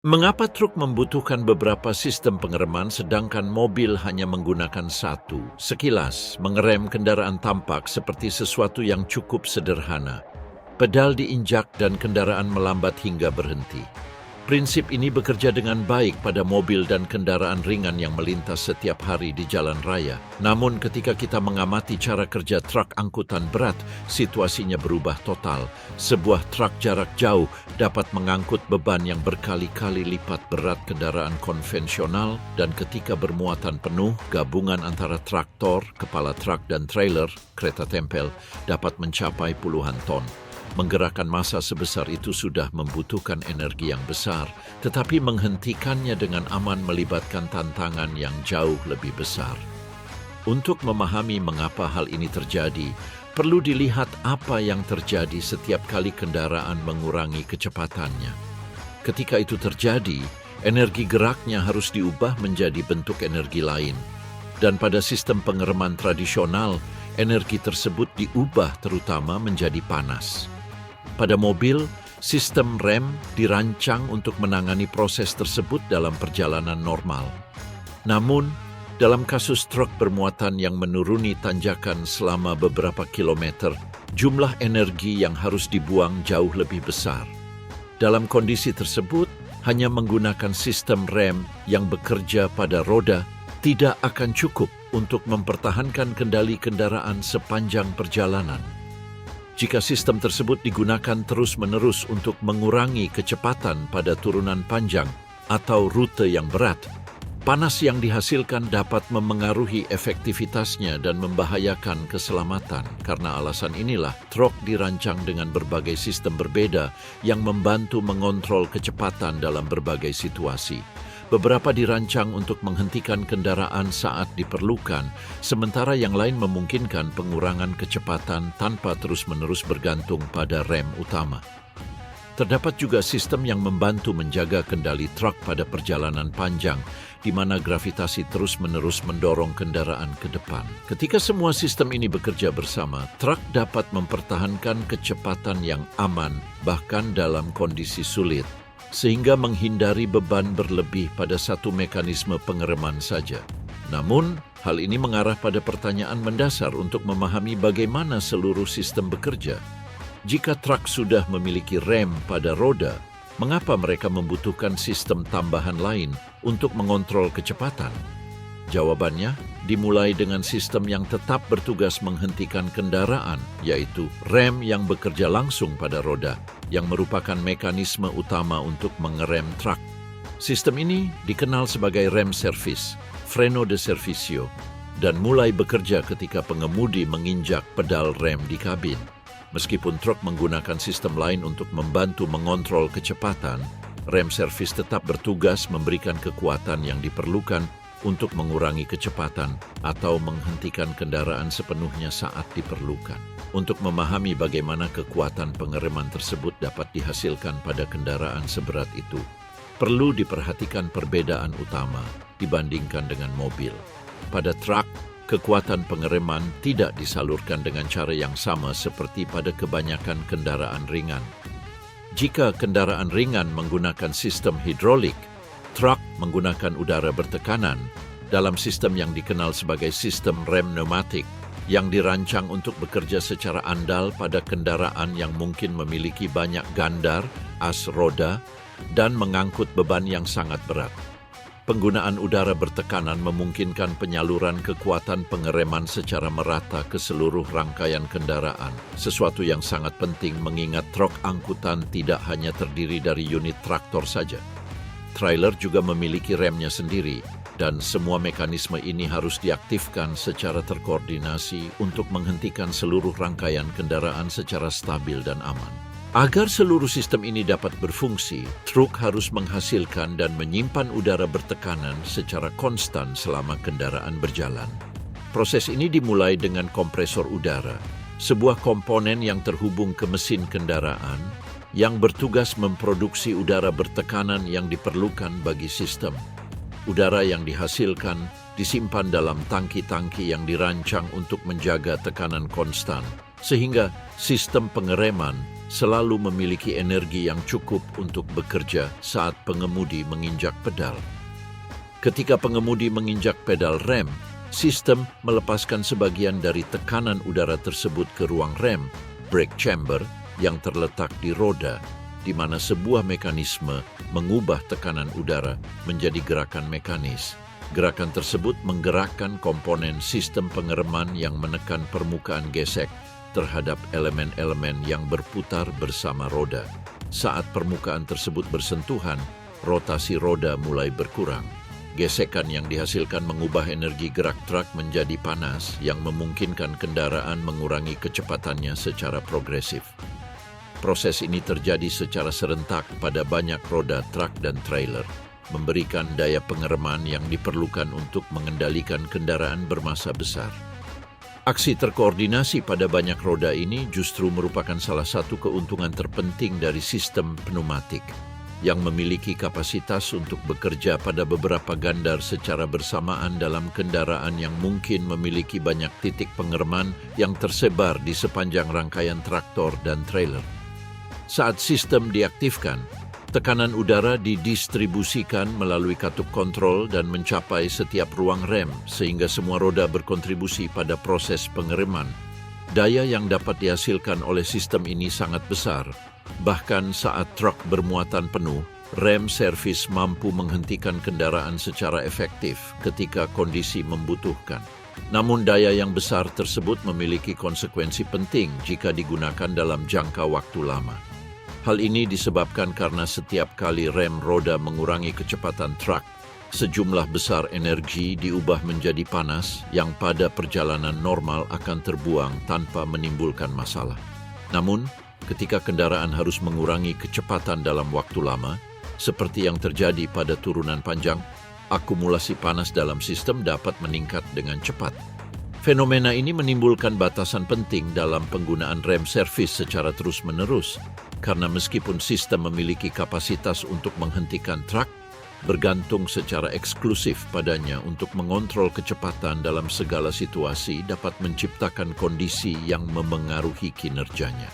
Mengapa truk membutuhkan beberapa sistem pengereman sedangkan mobil hanya menggunakan satu? Sekilas, mengerem kendaraan tampak seperti sesuatu yang cukup sederhana. Pedal diinjak dan kendaraan melambat hingga berhenti. Prinsip ini bekerja dengan baik pada mobil dan kendaraan ringan yang melintas setiap hari di jalan raya. Namun ketika kita mengamati cara kerja truk angkutan berat, situasinya berubah total. Sebuah truk jarak jauh dapat mengangkut beban yang berkali-kali lipat berat kendaraan konvensional, dan ketika bermuatan penuh, gabungan antara traktor, kepala truk dan trailer, kereta tempel, dapat mencapai puluhan ton. Menggerakkan massa sebesar itu sudah membutuhkan energi yang besar, tetapi menghentikannya dengan aman melibatkan tantangan yang jauh lebih besar. Untuk memahami mengapa hal ini terjadi, perlu dilihat apa yang terjadi setiap kali kendaraan mengurangi kecepatannya. Ketika itu terjadi, energi geraknya harus diubah menjadi bentuk energi lain. Dan pada sistem pengereman tradisional, energi tersebut diubah terutama menjadi panas. Pada mobil, sistem rem dirancang untuk menangani proses tersebut dalam perjalanan normal. Namun, dalam kasus truk bermuatan yang menuruni tanjakan selama beberapa kilometer, jumlah energi yang harus dibuang jauh lebih besar. Dalam kondisi tersebut, hanya menggunakan sistem rem yang bekerja pada roda tidak akan cukup untuk mempertahankan kendali kendaraan sepanjang perjalanan. Jika sistem tersebut digunakan terus-menerus untuk mengurangi kecepatan pada turunan panjang atau rute yang berat, panas yang dihasilkan dapat memengaruhi efektivitasnya dan membahayakan keselamatan. Karena alasan inilah, truk dirancang dengan berbagai sistem berbeda yang membantu mengontrol kecepatan dalam berbagai situasi. Beberapa dirancang untuk menghentikan kendaraan saat diperlukan, sementara yang lain memungkinkan pengurangan kecepatan tanpa terus-menerus bergantung pada rem utama. Terdapat juga sistem yang membantu menjaga kendali truk pada perjalanan panjang, di mana gravitasi terus-menerus mendorong kendaraan ke depan. Ketika semua sistem ini bekerja bersama, truk dapat mempertahankan kecepatan yang aman, bahkan dalam kondisi sulit, sehingga menghindari beban berlebih pada satu mekanisme pengereman saja. Namun, hal ini mengarah pada pertanyaan mendasar untuk memahami bagaimana seluruh sistem bekerja. Jika truk sudah memiliki rem pada roda, mengapa mereka membutuhkan sistem tambahan lain untuk mengontrol kecepatan? Jawabannya dimulai dengan sistem yang tetap bertugas menghentikan kendaraan, yaitu rem yang bekerja langsung pada roda, yang merupakan mekanisme utama untuk mengerem truk. Sistem ini dikenal sebagai rem servis, freno de servicio, dan mulai bekerja ketika pengemudi menginjak pedal rem di kabin. Meskipun truk menggunakan sistem lain untuk membantu mengontrol kecepatan, rem servis tetap bertugas memberikan kekuatan yang diperlukan untuk mengurangi kecepatan atau menghentikan kendaraan sepenuhnya saat diperlukan. Untuk memahami bagaimana kekuatan pengereman tersebut dapat dihasilkan pada kendaraan seberat itu, perlu diperhatikan perbedaan utama dibandingkan dengan mobil. Pada truk, kekuatan pengereman tidak disalurkan dengan cara yang sama seperti pada kebanyakan kendaraan ringan. Jika kendaraan ringan menggunakan sistem hidrolik, truk menggunakan udara bertekanan dalam sistem yang dikenal sebagai sistem rem pneumatik yang dirancang untuk bekerja secara andal pada kendaraan yang mungkin memiliki banyak gandar, as roda, dan mengangkut beban yang sangat berat. Penggunaan udara bertekanan memungkinkan penyaluran kekuatan pengereman secara merata ke seluruh rangkaian kendaraan, sesuatu yang sangat penting mengingat truk angkutan tidak hanya terdiri dari unit traktor saja. Trailer juga memiliki remnya sendiri, dan semua mekanisme ini harus diaktifkan secara terkoordinasi untuk menghentikan seluruh rangkaian kendaraan secara stabil dan aman. Agar seluruh sistem ini dapat berfungsi, truk harus menghasilkan dan menyimpan udara bertekanan secara konstan selama kendaraan berjalan. Proses ini dimulai dengan kompresor udara, sebuah komponen yang terhubung ke mesin kendaraan, yang bertugas memproduksi udara bertekanan yang diperlukan bagi sistem. Udara yang dihasilkan disimpan dalam tangki-tangki yang dirancang untuk menjaga tekanan konstan, sehingga sistem pengereman selalu memiliki energi yang cukup untuk bekerja saat pengemudi menginjak pedal. Ketika pengemudi menginjak pedal rem, sistem melepaskan sebagian dari tekanan udara tersebut ke ruang rem, brake chamber, yang terletak di roda, di mana sebuah mekanisme mengubah tekanan udara menjadi gerakan mekanis. Gerakan tersebut menggerakkan komponen sistem pengereman yang menekan permukaan gesek terhadap elemen-elemen yang berputar bersama roda. Saat permukaan tersebut bersentuhan, rotasi roda mulai berkurang. Gesekan yang dihasilkan mengubah energi gerak truk menjadi panas yang memungkinkan kendaraan mengurangi kecepatannya secara progresif. Proses ini terjadi secara serentak pada banyak roda truk dan trailer, memberikan daya pengereman yang diperlukan untuk mengendalikan kendaraan bermassa besar. Aksi terkoordinasi pada banyak roda ini justru merupakan salah satu keuntungan terpenting dari sistem pneumatik, yang memiliki kapasitas untuk bekerja pada beberapa gandar secara bersamaan dalam kendaraan yang mungkin memiliki banyak titik pengereman yang tersebar di sepanjang rangkaian traktor dan trailer. Saat sistem diaktifkan, tekanan udara didistribusikan melalui katup kontrol dan mencapai setiap ruang rem sehingga semua roda berkontribusi pada proses pengereman. Daya yang dapat dihasilkan oleh sistem ini sangat besar. Bahkan saat truk bermuatan penuh, rem servis mampu menghentikan kendaraan secara efektif ketika kondisi membutuhkan. Namun daya yang besar tersebut memiliki konsekuensi penting jika digunakan dalam jangka waktu lama. Hal ini disebabkan karena setiap kali rem roda mengurangi kecepatan truk, sejumlah besar energi diubah menjadi panas yang pada perjalanan normal akan terbuang tanpa menimbulkan masalah. Namun, ketika kendaraan harus mengurangi kecepatan dalam waktu lama, seperti yang terjadi pada turunan panjang, akumulasi panas dalam sistem dapat meningkat dengan cepat. Fenomena ini menimbulkan batasan penting dalam penggunaan rem servis secara terus-menerus, karena meskipun sistem memiliki kapasitas untuk menghentikan truk, bergantung secara eksklusif padanya untuk mengontrol kecepatan dalam segala situasi dapat menciptakan kondisi yang memengaruhi kinerjanya.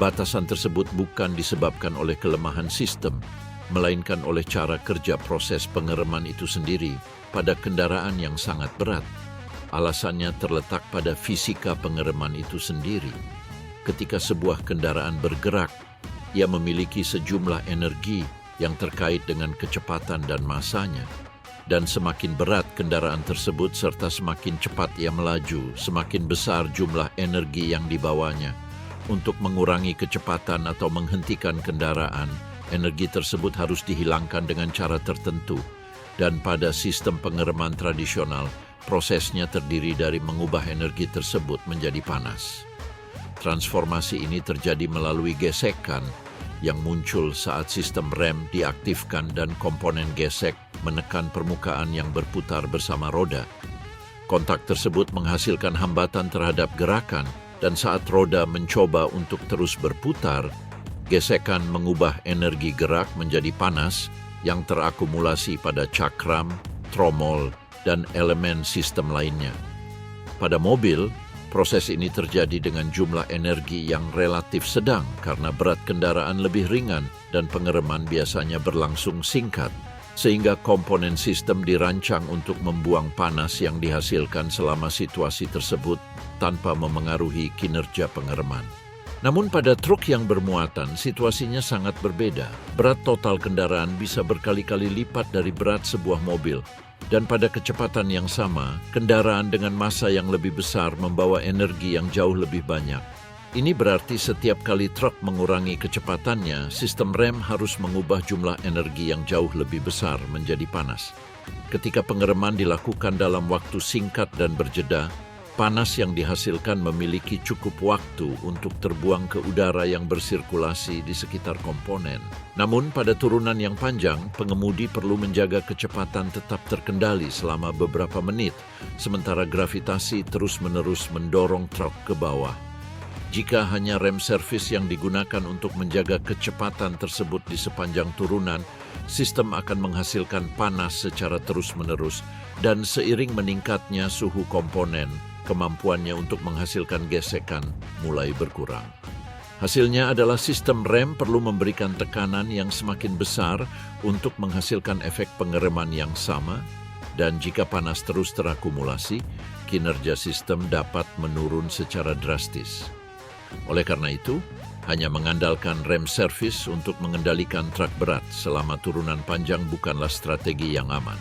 Batasan tersebut bukan disebabkan oleh kelemahan sistem, melainkan oleh cara kerja proses pengereman itu sendiri pada kendaraan yang sangat berat. Alasannya terletak pada fisika pengereman itu sendiri. Ketika sebuah kendaraan bergerak, ia memiliki sejumlah energi yang terkait dengan kecepatan dan massanya. Dan semakin berat kendaraan tersebut serta semakin cepat ia melaju, semakin besar jumlah energi yang dibawanya. Untuk mengurangi kecepatan atau menghentikan kendaraan, energi tersebut harus dihilangkan dengan cara tertentu. Dan pada sistem pengereman tradisional, prosesnya terdiri dari mengubah energi tersebut menjadi panas. Transformasi ini terjadi melalui gesekan yang muncul saat sistem rem diaktifkan dan komponen gesek menekan permukaan yang berputar bersama roda. Kontak tersebut menghasilkan hambatan terhadap gerakan, dan saat roda mencoba untuk terus berputar, gesekan mengubah energi gerak menjadi panas yang terakumulasi pada cakram, tromol, dan elemen sistem lainnya. Pada mobil, proses ini terjadi dengan jumlah energi yang relatif sedang karena berat kendaraan lebih ringan dan pengereman biasanya berlangsung singkat, sehingga komponen sistem dirancang untuk membuang panas yang dihasilkan selama situasi tersebut tanpa memengaruhi kinerja pengereman. Namun pada truk yang bermuatan, situasinya sangat berbeda. Berat total kendaraan bisa berkali-kali lipat dari berat sebuah mobil. Dan pada kecepatan yang sama, kendaraan dengan massa yang lebih besar membawa energi yang jauh lebih banyak. Ini berarti setiap kali truk mengurangi kecepatannya, sistem rem harus mengubah jumlah energi yang jauh lebih besar menjadi panas. Ketika pengereman dilakukan dalam waktu singkat dan berjeda, panas yang dihasilkan memiliki cukup waktu untuk terbuang ke udara yang bersirkulasi di sekitar komponen. Namun pada turunan yang panjang, pengemudi perlu menjaga kecepatan tetap terkendali selama beberapa menit, sementara gravitasi terus-menerus mendorong truk ke bawah. Jika hanya rem servis yang digunakan untuk menjaga kecepatan tersebut di sepanjang turunan, sistem akan menghasilkan panas secara terus-menerus, dan seiring meningkatnya suhu komponen, kemampuannya untuk menghasilkan gesekan mulai berkurang. Hasilnya adalah sistem rem perlu memberikan tekanan yang semakin besar untuk menghasilkan efek pengereman yang sama, dan jika panas terus terakumulasi, kinerja sistem dapat menurun secara drastis. Oleh karena itu, hanya mengandalkan rem servis untuk mengendalikan truk berat selama turunan panjang bukanlah strategi yang aman.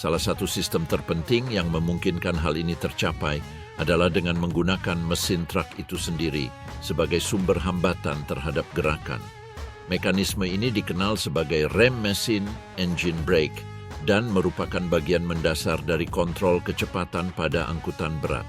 Salah satu sistem terpenting yang memungkinkan hal ini tercapai adalah dengan menggunakan mesin truk itu sendiri sebagai sumber hambatan terhadap gerakan. Mekanisme ini dikenal sebagai rem mesin engine brake dan merupakan bagian mendasar dari kontrol kecepatan pada angkutan berat.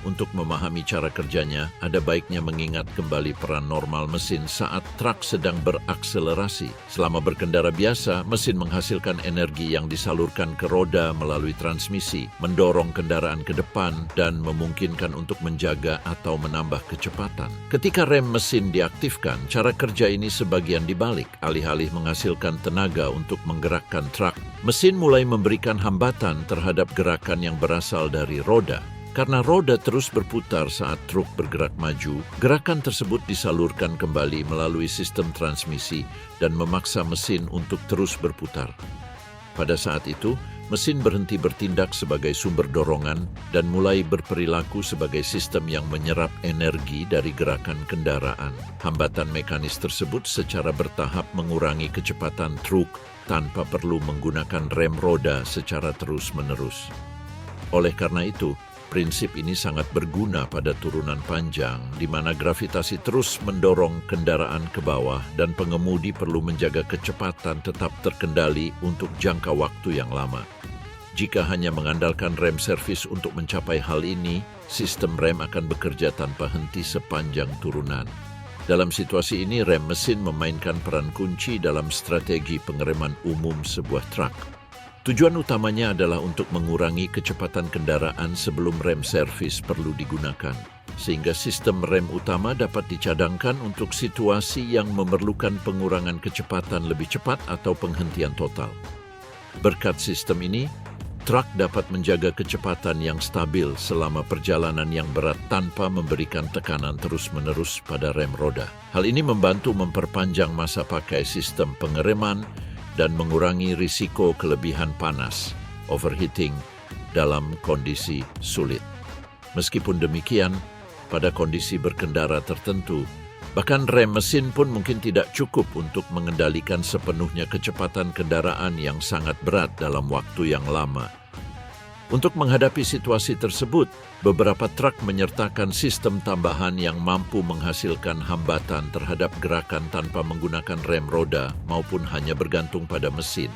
Untuk memahami cara kerjanya, ada baiknya mengingat kembali peran normal mesin saat truk sedang berakselerasi. Selama berkendara biasa, mesin menghasilkan energi yang disalurkan ke roda melalui transmisi, mendorong kendaraan ke depan, dan memungkinkan untuk menjaga atau menambah kecepatan. Ketika rem mesin diaktifkan, cara kerja ini sebagian dibalik. Alih-alih menghasilkan tenaga untuk menggerakkan truk, mesin mulai memberikan hambatan terhadap gerakan yang berasal dari roda. Karena roda terus berputar saat truk bergerak maju, gerakan tersebut disalurkan kembali melalui sistem transmisi dan memaksa mesin untuk terus berputar. Pada saat itu, mesin berhenti bertindak sebagai sumber dorongan dan mulai berperilaku sebagai sistem yang menyerap energi dari gerakan kendaraan. Hambatan mekanis tersebut secara bertahap mengurangi kecepatan truk tanpa perlu menggunakan rem roda secara terus-menerus. Oleh karena itu, prinsip ini sangat berguna pada turunan panjang, di mana gravitasi terus mendorong kendaraan ke bawah dan pengemudi perlu menjaga kecepatan tetap terkendali untuk jangka waktu yang lama. Jika hanya mengandalkan rem servis untuk mencapai hal ini, sistem rem akan bekerja tanpa henti sepanjang turunan. Dalam situasi ini, rem mesin memainkan peran kunci dalam strategi pengereman umum sebuah truk. Tujuan utamanya adalah untuk mengurangi kecepatan kendaraan sebelum rem servis perlu digunakan, sehingga sistem rem utama dapat dicadangkan untuk situasi yang memerlukan pengurangan kecepatan lebih cepat atau penghentian total. Berkat sistem ini, truk dapat menjaga kecepatan yang stabil selama perjalanan yang berat tanpa memberikan tekanan terus-menerus pada rem roda. Hal ini membantu memperpanjang masa pakai sistem pengereman dan mengurangi risiko kelebihan panas, overheating, dalam kondisi sulit. Meskipun demikian, pada kondisi berkendara tertentu, bahkan rem mesin pun mungkin tidak cukup untuk mengendalikan sepenuhnya kecepatan kendaraan yang sangat berat dalam waktu yang lama. Untuk menghadapi situasi tersebut, beberapa truk menyertakan sistem tambahan yang mampu menghasilkan hambatan terhadap gerakan tanpa menggunakan rem roda maupun hanya bergantung pada mesin.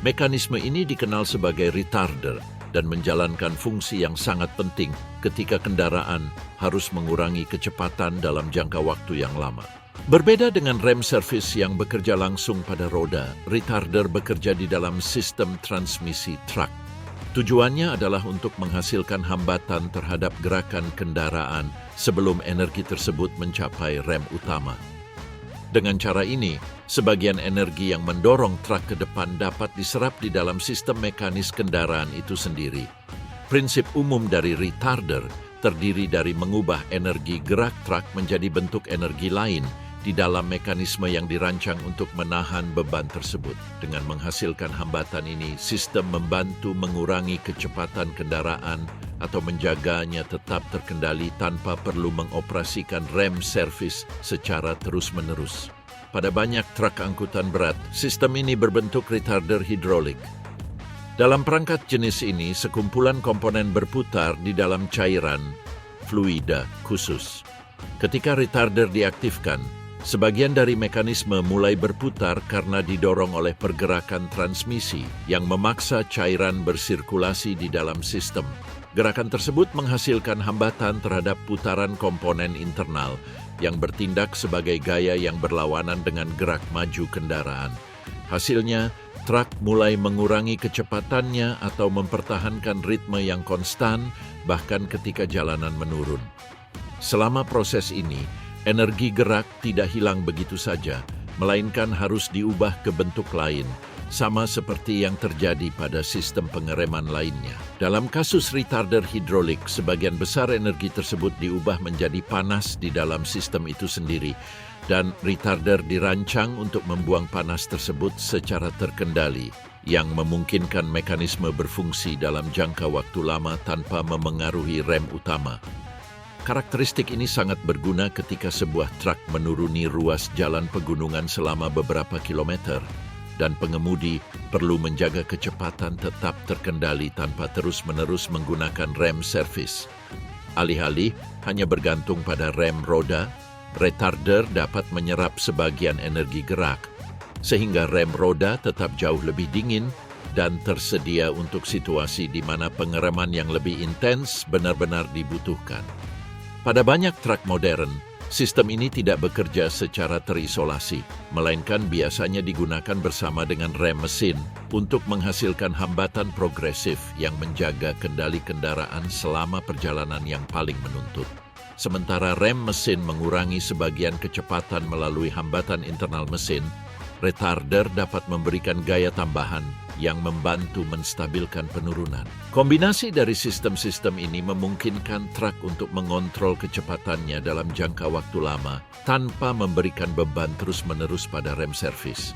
Mekanisme ini dikenal sebagai retarder dan menjalankan fungsi yang sangat penting ketika kendaraan harus mengurangi kecepatan dalam jangka waktu yang lama. Berbeda dengan rem servis yang bekerja langsung pada roda, retarder bekerja di dalam sistem transmisi truk. Tujuannya adalah untuk menghasilkan hambatan terhadap gerakan kendaraan sebelum energi tersebut mencapai rem utama. Dengan cara ini, sebagian energi yang mendorong truk ke depan dapat diserap di dalam sistem mekanis kendaraan itu sendiri. Prinsip umum dari retarder terdiri dari mengubah energi gerak truk menjadi bentuk energi lain di dalam mekanisme yang dirancang untuk menahan beban tersebut. Dengan menghasilkan hambatan ini, sistem membantu mengurangi kecepatan kendaraan atau menjaganya tetap terkendali tanpa perlu mengoperasikan rem servis secara terus-menerus. Pada banyak truk angkutan berat, sistem ini berbentuk retarder hidrolik. Dalam perangkat jenis ini, sekumpulan komponen berputar di dalam cairan fluida khusus. Ketika retarder diaktifkan, sebagian dari mekanisme mulai berputar karena didorong oleh pergerakan transmisi yang memaksa cairan bersirkulasi di dalam sistem. Gerakan tersebut menghasilkan hambatan terhadap putaran komponen internal yang bertindak sebagai gaya yang berlawanan dengan gerak maju kendaraan. Hasilnya, truk mulai mengurangi kecepatannya atau mempertahankan ritme yang konstan bahkan ketika jalanan menurun. Selama proses ini, energi gerak tidak hilang begitu saja, melainkan harus diubah ke bentuk lain, sama seperti yang terjadi pada sistem pengereman lainnya. Dalam kasus retarder hidrolik, sebagian besar energi tersebut diubah menjadi panas di dalam sistem itu sendiri, dan retarder dirancang untuk membuang panas tersebut secara terkendali, yang memungkinkan mekanisme berfungsi dalam jangka waktu lama tanpa memengaruhi rem utama. Karakteristik ini sangat berguna ketika sebuah truk menuruni ruas jalan pegunungan selama beberapa kilometer, dan pengemudi perlu menjaga kecepatan tetap terkendali tanpa terus-menerus menggunakan rem servis. Alih-alih hanya bergantung pada rem roda, retarder dapat menyerap sebagian energi gerak, sehingga rem roda tetap jauh lebih dingin dan tersedia untuk situasi di mana pengereman yang lebih intens benar-benar dibutuhkan. Pada banyak truk modern, sistem ini tidak bekerja secara terisolasi, melainkan biasanya digunakan bersama dengan rem mesin untuk menghasilkan hambatan progresif yang menjaga kendali kendaraan selama perjalanan yang paling menuntut. Sementara rem mesin mengurangi sebagian kecepatan melalui hambatan internal mesin, retarder dapat memberikan gaya tambahan yang membantu menstabilkan penurunan. Kombinasi dari sistem-sistem ini memungkinkan truk untuk mengontrol kecepatannya dalam jangka waktu lama tanpa memberikan beban terus-menerus pada rem servis.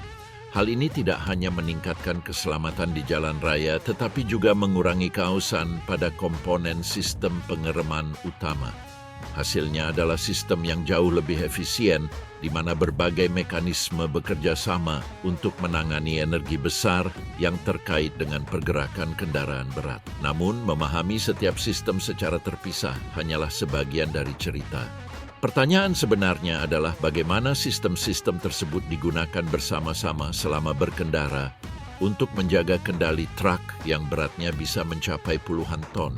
Hal ini tidak hanya meningkatkan keselamatan di jalan raya, tetapi juga mengurangi keausan pada komponen sistem pengereman utama. Hasilnya adalah sistem yang jauh lebih efisien, di mana berbagai mekanisme bekerja sama untuk menangani energi besar yang terkait dengan pergerakan kendaraan berat. Namun, memahami setiap sistem secara terpisah hanyalah sebagian dari cerita. Pertanyaan sebenarnya adalah bagaimana sistem-sistem tersebut digunakan bersama-sama selama berkendara untuk menjaga kendali truk yang beratnya bisa mencapai puluhan ton.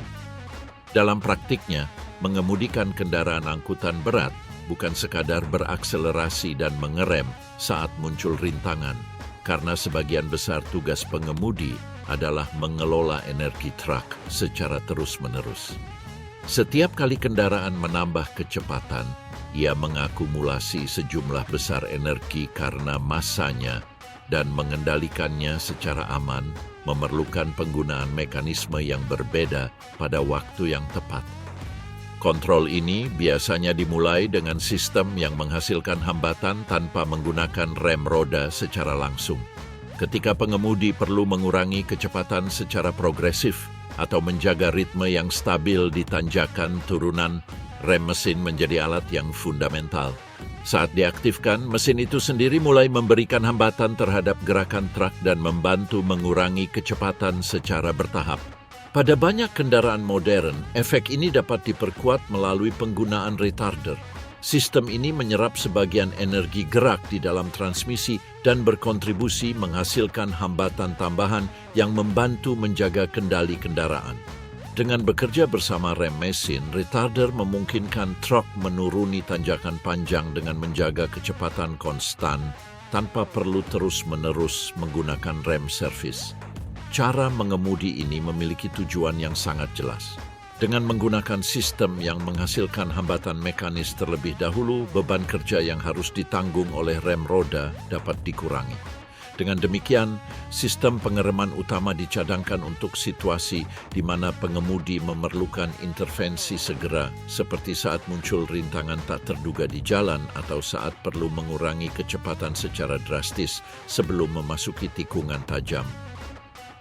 Dalam praktiknya, mengemudikan kendaraan angkutan berat bukan sekadar berakselerasi dan mengerem saat muncul rintangan, karena sebagian besar tugas pengemudi adalah mengelola energi truk secara terus-menerus. Setiap kali kendaraan menambah kecepatan, ia mengakumulasi sejumlah besar energi karena massanya, dan mengendalikannya secara aman memerlukan penggunaan mekanisme yang berbeda pada waktu yang tepat. Kontrol ini biasanya dimulai dengan sistem yang menghasilkan hambatan tanpa menggunakan rem roda secara langsung. Ketika pengemudi perlu mengurangi kecepatan secara progresif atau menjaga ritme yang stabil di tanjakan turunan, rem mesin menjadi alat yang fundamental. Saat diaktifkan, mesin itu sendiri mulai memberikan hambatan terhadap gerakan truk dan membantu mengurangi kecepatan secara bertahap. Pada banyak kendaraan modern, efek ini dapat diperkuat melalui penggunaan retarder. Sistem ini menyerap sebagian energi gerak di dalam transmisi dan berkontribusi menghasilkan hambatan tambahan yang membantu menjaga kendali kendaraan. Dengan bekerja bersama rem mesin, retarder memungkinkan truk menuruni tanjakan panjang dengan menjaga kecepatan konstan tanpa perlu terus-menerus menggunakan rem servis. Cara mengemudi ini memiliki tujuan yang sangat jelas. Dengan menggunakan sistem yang menghasilkan hambatan mekanis terlebih dahulu, beban kerja yang harus ditanggung oleh rem roda dapat dikurangi. Dengan demikian, sistem pengereman utama dicadangkan untuk situasi di mana pengemudi memerlukan intervensi segera, seperti saat muncul rintangan tak terduga di jalan atau saat perlu mengurangi kecepatan secara drastis sebelum memasuki tikungan tajam.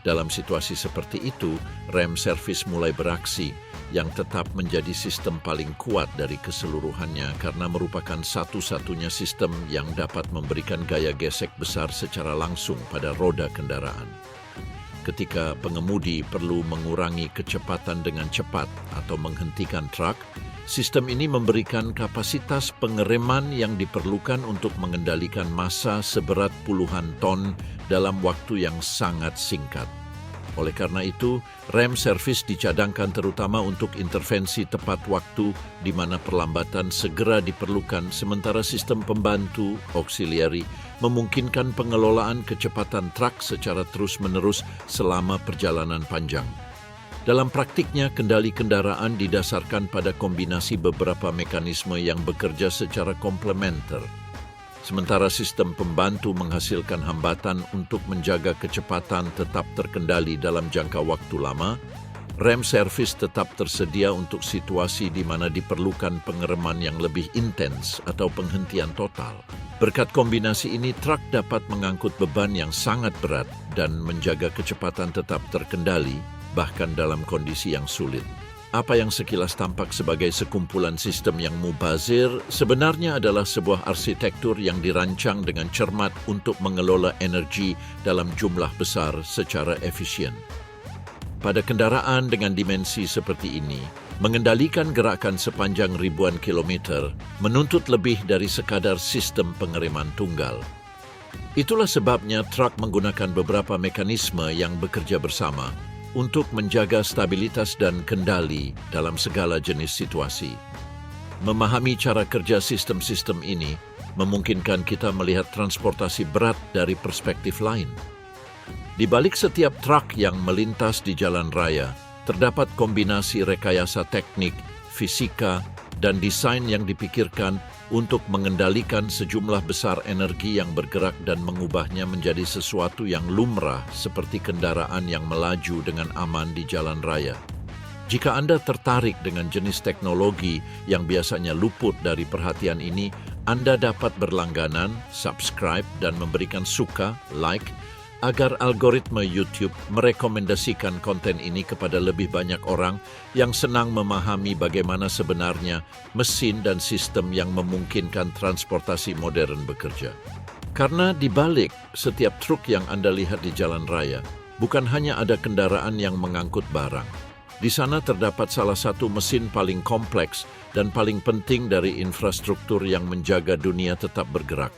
Dalam situasi seperti itu, rem servis mulai beraksi, yang tetap menjadi sistem paling kuat dari keseluruhannya karena merupakan satu-satunya sistem yang dapat memberikan gaya gesek besar secara langsung pada roda kendaraan. Ketika pengemudi perlu mengurangi kecepatan dengan cepat atau menghentikan truk, sistem ini memberikan kapasitas pengereman yang diperlukan untuk mengendalikan massa seberat puluhan ton dalam waktu yang sangat singkat. Oleh karena itu, rem servis dicadangkan terutama untuk intervensi tepat waktu di mana perlambatan segera diperlukan, sementara sistem pembantu auxiliary memungkinkan pengelolaan kecepatan truk secara terus-menerus selama perjalanan panjang. Dalam praktiknya, kendali kendaraan didasarkan pada kombinasi beberapa mekanisme yang bekerja secara komplementer. sementara sistem pembantu menghasilkan hambatan untuk menjaga kecepatan tetap terkendali dalam jangka waktu lama. Rem servis tetap tersedia untuk situasi di mana diperlukan pengereman yang lebih intens atau penghentian total. Berkat kombinasi ini, truk dapat mengangkut beban yang sangat berat dan menjaga kecepatan tetap terkendali, bahkan dalam kondisi yang sulit. Apa yang sekilas tampak sebagai sekumpulan sistem yang mubazir, sebenarnya adalah sebuah arsitektur yang dirancang dengan cermat untuk mengelola energi dalam jumlah besar secara efisien. Pada kendaraan dengan dimensi seperti ini, mengendalikan gerakan sepanjang ribuan kilometer menuntut lebih dari sekadar sistem pengereman tunggal. Itulah sebabnya truk menggunakan beberapa mekanisme yang bekerja bersama untuk menjaga stabilitas dan kendali dalam segala jenis situasi. Memahami cara kerja sistem-sistem ini memungkinkan kita melihat transportasi berat dari perspektif lain. Di balik setiap truk yang melintas di jalan raya, terdapat kombinasi rekayasa teknik, fisika, dan desain yang dipikirkan untuk mengendalikan sejumlah besar energi yang bergerak dan mengubahnya menjadi sesuatu yang lumrah seperti kendaraan yang melaju dengan aman di jalan raya. Jika Anda tertarik dengan jenis teknologi yang biasanya luput dari perhatian ini, Anda dapat berlangganan, subscribe, dan memberikan suka, like, agar algoritma YouTube merekomendasikan konten ini kepada lebih banyak orang yang senang memahami bagaimana sebenarnya mesin dan sistem yang memungkinkan transportasi modern bekerja. Karena di balik setiap truk yang Anda lihat di jalan raya, bukan hanya ada kendaraan yang mengangkut barang. Di sana terdapat salah satu mesin paling kompleks dan paling penting dari infrastruktur yang menjaga dunia tetap bergerak.